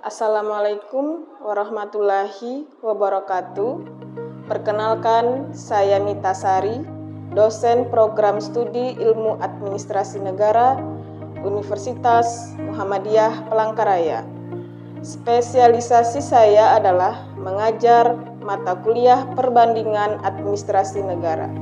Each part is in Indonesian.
Assalamualaikum warahmatullahi wabarakatuh. Perkenalkan, saya Mita Sari, dosen program studi Ilmu Administrasi Negara, Universitas Muhammadiyah Palangkaraya. Spesialisasi saya adalah mengajar mata kuliah perbandingan administrasi negara.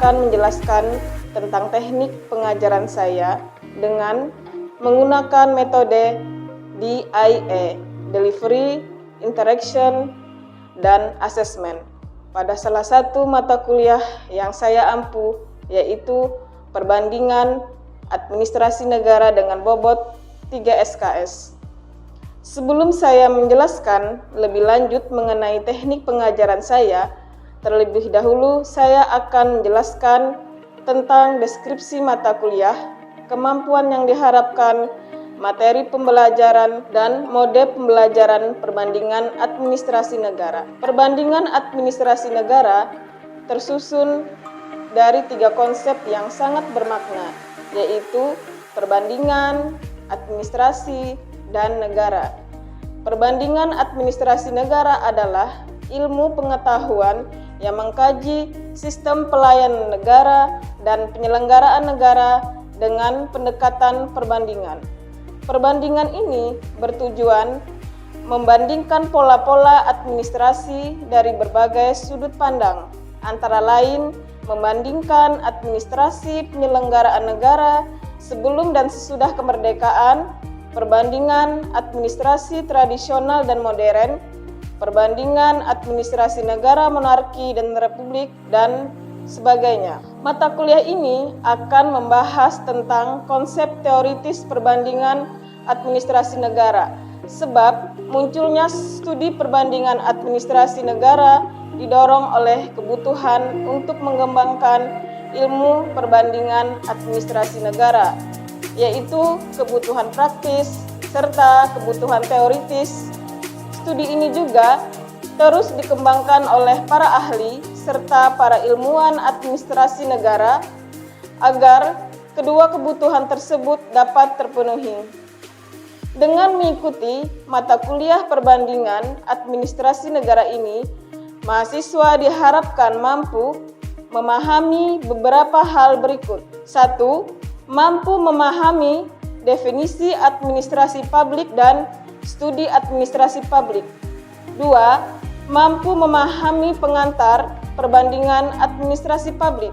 Menjelaskan tentang teknik pengajaran saya dengan menggunakan metode DIA, Delivery, Interaction, dan Assessment pada salah satu mata kuliah yang saya ampu, yaitu perbandingan administrasi negara dengan bobot 3 SKS. Sebelum saya menjelaskan lebih lanjut mengenai teknik pengajaran saya, terlebih dahulu saya akan menjelaskan tentang deskripsi mata kuliah, kemampuan yang diharapkan, materi pembelajaran, dan mode pembelajaran perbandingan administrasi negara. Perbandingan administrasi negara tersusun dari 3 konsep yang sangat bermakna, yaitu perbandingan, administrasi, dan negara. Perbandingan administrasi negara adalah ilmu pengetahuan yang mengkaji sistem pelayanan negara dan penyelenggaraan negara dengan pendekatan perbandingan. Perbandingan ini bertujuan membandingkan pola-pola administrasi dari berbagai sudut pandang, antara lain membandingkan administrasi penyelenggaraan negara sebelum dan sesudah kemerdekaan, perbandingan administrasi tradisional dan modern, perbandingan administrasi negara monarki dan republik, dan sebagainya. Mata kuliah ini akan membahas tentang konsep teoritis perbandingan administrasi negara, sebab munculnya studi perbandingan administrasi negara didorong oleh kebutuhan untuk mengembangkan ilmu perbandingan administrasi negara, yaitu kebutuhan praktis serta kebutuhan teoritis. Studi ini juga terus dikembangkan oleh para ahli serta para ilmuwan administrasi negara agar kedua kebutuhan tersebut dapat terpenuhi. Dengan mengikuti mata kuliah perbandingan administrasi negara ini, mahasiswa diharapkan mampu memahami beberapa hal berikut. 1. Mampu memahami definisi administrasi publik dan studi administrasi publik. 2. Mampu memahami pengantar perbandingan administrasi publik.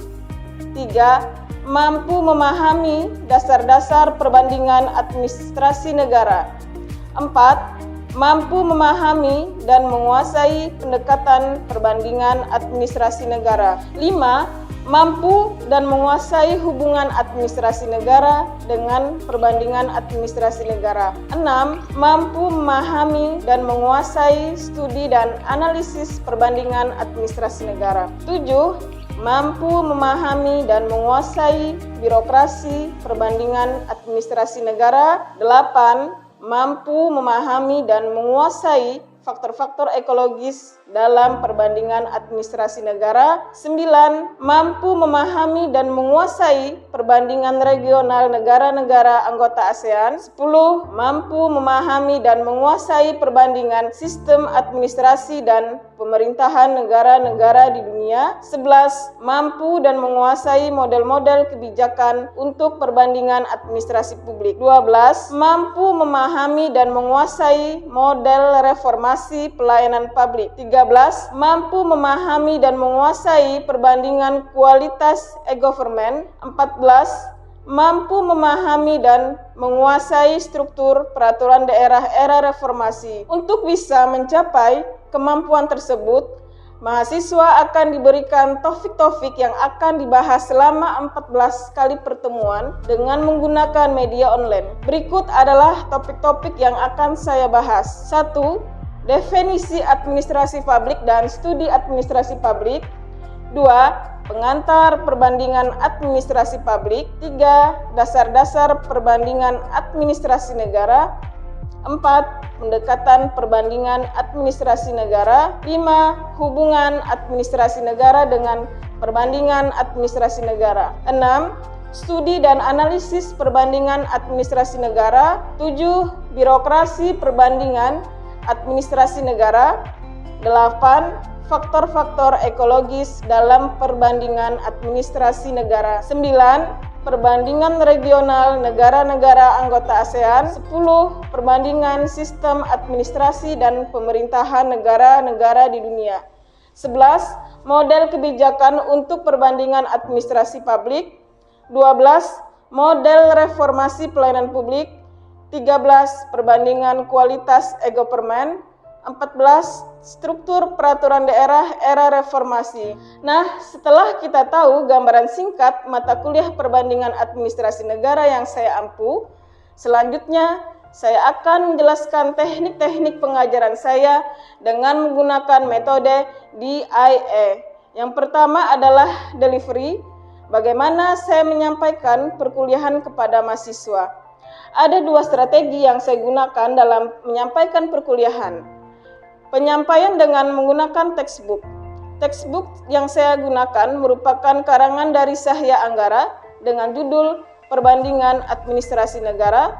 3. Mampu memahami dasar-dasar perbandingan administrasi negara. 4. Mampu memahami dan menguasai pendekatan perbandingan administrasi negara. 5. Mampu dan menguasai hubungan administrasi negara dengan perbandingan administrasi negara. 6. Mampu memahami dan menguasai studi dan analisis perbandingan administrasi negara. 7. Mampu memahami dan menguasai birokrasi perbandingan administrasi negara. 8. Mampu memahami dan menguasai faktor-faktor ekologis dalam perbandingan administrasi negara. 9. Mampu memahami dan menguasai perbandingan regional negara-negara anggota ASEAN. 10. Mampu memahami dan menguasai perbandingan sistem administrasi dan pemerintahan negara-negara di dunia. 11. Mampu dan menguasai model-model kebijakan untuk perbandingan administrasi publik. 12. Mampu memahami dan menguasai model reformasi pelayanan publik. 13. Mampu memahami dan menguasai perbandingan kualitas e-government. 14. Mampu memahami dan menguasai struktur peraturan daerah era reformasi. Untuk bisa mencapai kemampuan tersebut, mahasiswa akan diberikan topik-topik yang akan dibahas selama 14 kali pertemuan dengan menggunakan media online. Berikut adalah topik-topik yang akan saya bahas. 1. Definisi administrasi publik dan studi administrasi publik. 2. Pengantar perbandingan administrasi publik. 3. Dasar-dasar perbandingan administrasi negara. 4. Pendekatan perbandingan administrasi negara. 5. Hubungan administrasi negara dengan perbandingan administrasi negara. 6. Studi dan analisis perbandingan administrasi negara. 7. Birokrasi perbandingan administrasi negara. 8. Faktor-faktor ekologis dalam perbandingan administrasi negara. 9. Perbandingan regional negara-negara anggota ASEAN. 10. Perbandingan sistem administrasi dan pemerintahan negara-negara di dunia. 11. Model kebijakan untuk perbandingan administrasi publik. 12. Model reformasi pelayanan publik. 13. Perbandingan kualitas e-government. 14. Struktur peraturan daerah era reformasi. Nah, setelah kita tahu gambaran singkat mata kuliah perbandingan administrasi negara yang saya ampu, selanjutnya saya akan menjelaskan teknik-teknik pengajaran saya dengan menggunakan metode DIE. Yang pertama adalah delivery, bagaimana saya menyampaikan perkuliahan kepada mahasiswa. Ada 2 strategi yang saya gunakan dalam menyampaikan perkuliahan. Penyampaian dengan menggunakan textbook. Textbook yang saya gunakan merupakan karangan dari Sahya Anggara dengan judul Perbandingan Administrasi Negara.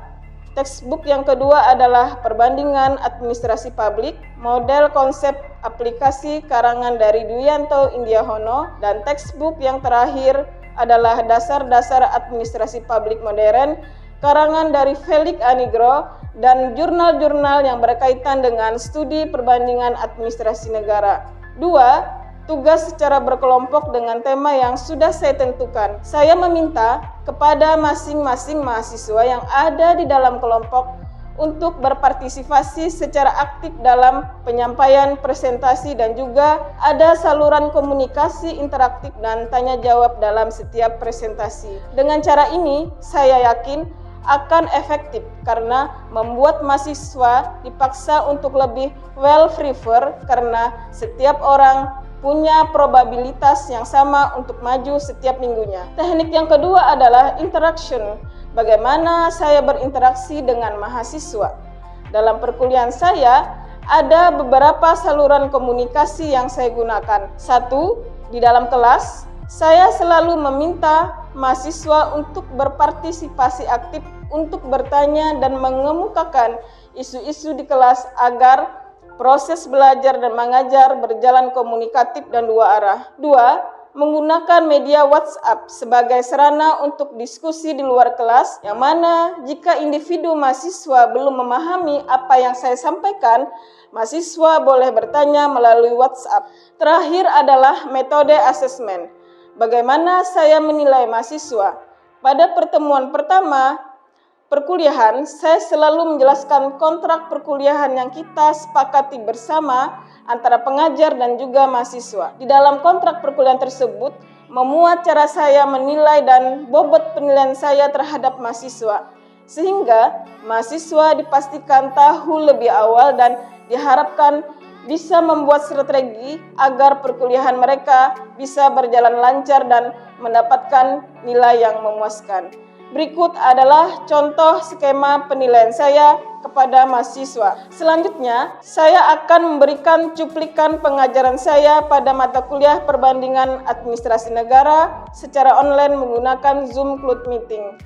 Textbook yang kedua adalah Perbandingan Administrasi Publik, model konsep aplikasi karangan dari Dwianto Indiahono, dan textbook yang terakhir adalah Dasar-dasar Administrasi Publik Modern, karangan dari Felix Anigro, dan jurnal-jurnal yang berkaitan dengan studi perbandingan administrasi negara. 2. Tugas secara berkelompok dengan tema yang sudah saya tentukan. Saya meminta kepada masing-masing mahasiswa yang ada di dalam kelompok untuk berpartisipasi secara aktif dalam penyampaian presentasi dan juga ada saluran komunikasi interaktif dan tanya jawab dalam setiap presentasi. Dengan cara ini, saya yakin akan efektif karena membuat mahasiswa dipaksa untuk lebih well-prepared karena setiap orang punya probabilitas yang sama untuk maju setiap minggunya. Teknik yang kedua adalah interaction. Bagaimana saya berinteraksi dengan mahasiswa. Dalam perkuliahan saya, ada beberapa saluran komunikasi yang saya gunakan. 1. Di dalam kelas, saya selalu meminta mahasiswa untuk berpartisipasi aktif untuk bertanya dan mengemukakan isu-isu di kelas agar proses belajar dan mengajar berjalan komunikatif dan 2 arah. 2. Menggunakan media WhatsApp sebagai sarana untuk diskusi di luar kelas, yang mana jika individu mahasiswa belum memahami apa yang saya sampaikan, mahasiswa boleh bertanya melalui WhatsApp. Terakhir adalah metode asesmen. Bagaimana saya menilai mahasiswa? Pada pertemuan pertama perkuliahan, saya selalu menjelaskan kontrak perkuliahan yang kita sepakati bersama antara pengajar dan juga mahasiswa. Di dalam kontrak perkuliahan tersebut, memuat cara saya menilai dan bobot penilaian saya terhadap mahasiswa. Sehingga mahasiswa dipastikan tahu lebih awal dan diharapkan bisa membuat strategi agar perkuliahan mereka bisa berjalan lancar dan mendapatkan nilai yang memuaskan. Berikut adalah contoh skema penilaian saya kepada mahasiswa. Selanjutnya, saya akan memberikan cuplikan pengajaran saya pada mata kuliah perbandingan administrasi negara secara online menggunakan Zoom Cloud Meeting.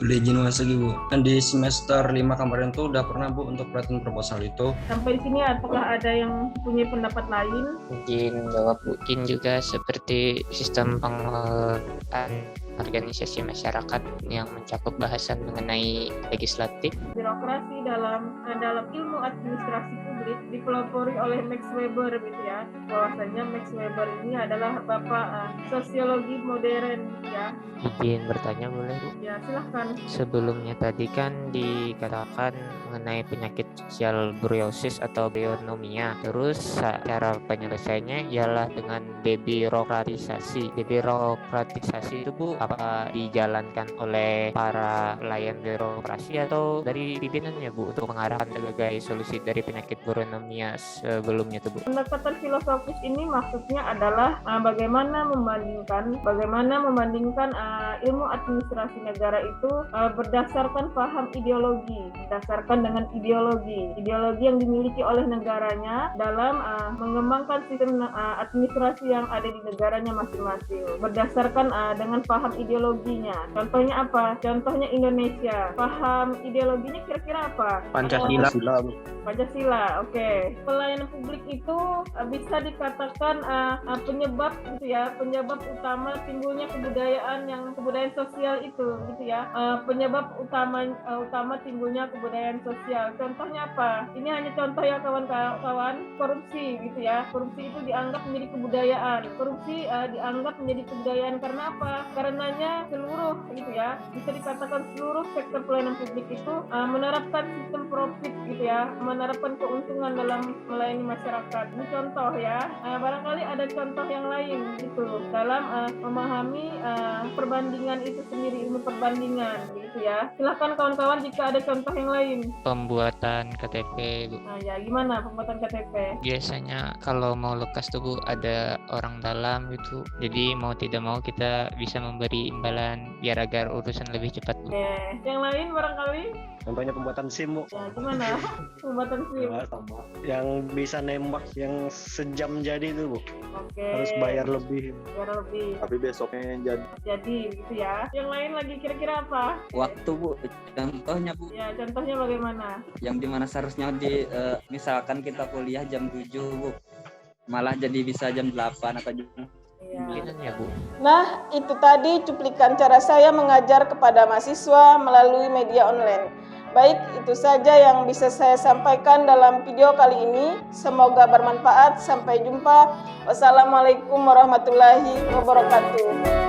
Boleh izin lagi Bu, di semester 5 kemarin tuh udah pernah Bu untuk pelatihan proposal itu. Sampai di sini apakah ada yang punya pendapat lain? Mungkin jawab mungkin juga seperti sistem pengelolaan organisasi masyarakat yang mencakup bahasan mengenai legislatif. Birokrasi dalam ilmu administrasi publik dipelopori oleh Max Weber gitu ya. Bahwasanya Max Weber ini adalah bapak sosiologi modern ya. Izin bertanya boleh Bu? Ya silahkan. Sebelumnya tadi kan dikatakan mengenai penyakit sosial brucellosis atau bionomia. Terus cara penyelesaiannya ialah dengan debirokratisasi. Debirokratisasi itu Bu, apa dijalankan oleh para pelayan birokrasi atau dari pimpinannya Bu untuk mengarahkan berbagai solusi dari penyakit bionomia sebelumnya tuh Bu? Pendekatan filosofis ini maksudnya adalah bagaimana membandingkan ilmu administrasi negara itu berdasarkan paham ideologi, berdasarkan dengan ideologi yang dimiliki oleh negaranya dalam mengembangkan sistem administrasi yang ada di negaranya masing-masing, berdasarkan dengan paham ideologinya. Contohnya apa? Contohnya Indonesia. Paham ideologinya kira-kira apa? Pancasila, oke. Pelayanan publik itu bisa dikatakan penyebab gitu ya, penyebab utama timbulnya kebudayaan sosial itu gitu ya. Penyebab utama timbulnya kebudayaan sosial. Contohnya apa? Ini hanya contoh ya kawan-kawan, korupsi gitu ya. Korupsi itu dianggap menjadi kebudayaan. Korupsi dianggap menjadi kebudayaan karena apa? Karenanya seluruh gitu ya, bisa dikatakan seluruh sektor pelayanan publik itu menerapkan sistem profit gitu ya, menerapkan keuntungan dalam melayani masyarakat. Ini contoh ya. Barangkali ada contoh yang lain gitu dalam memahami perbandingan itu sendiri, ilmu perbandingan gitu ya. Silahkan kawan-kawan jika ada contoh yang lain. Pembuatan KTP Bu. Nah ya, gimana pembuatan KTP? Biasanya kalau mau lekas tuh Bu ada orang dalam gitu, jadi mau tidak mau kita bisa memberi imbalan biar agar urusan lebih cepat Bu. Oke, yang lain barangkali? Contohnya pembuatan SIM, Bu. Ya, gimana? Pembuatan SIM. Ya, sama. Yang bisa nembak yang sejam jadi itu, Bu. Oke. Harus bayar lebih. Tapi besoknya Jadi gitu ya. Yang lain lagi kira-kira apa? Waktu Bu, contohnya Bu, Ya, contohnya bagaimana? yang dimana seharusnya misalkan kita kuliah jam 7 Bu, malah jadi bisa jam 8 atau jam Mungkinan ya Bu. Nah, itu tadi cuplikan cara saya mengajar kepada mahasiswa melalui media online. Baik, itu saja yang bisa saya sampaikan dalam video kali ini. Semoga bermanfaat. Sampai jumpa. Wassalamualaikum warahmatullahi wabarakatuh.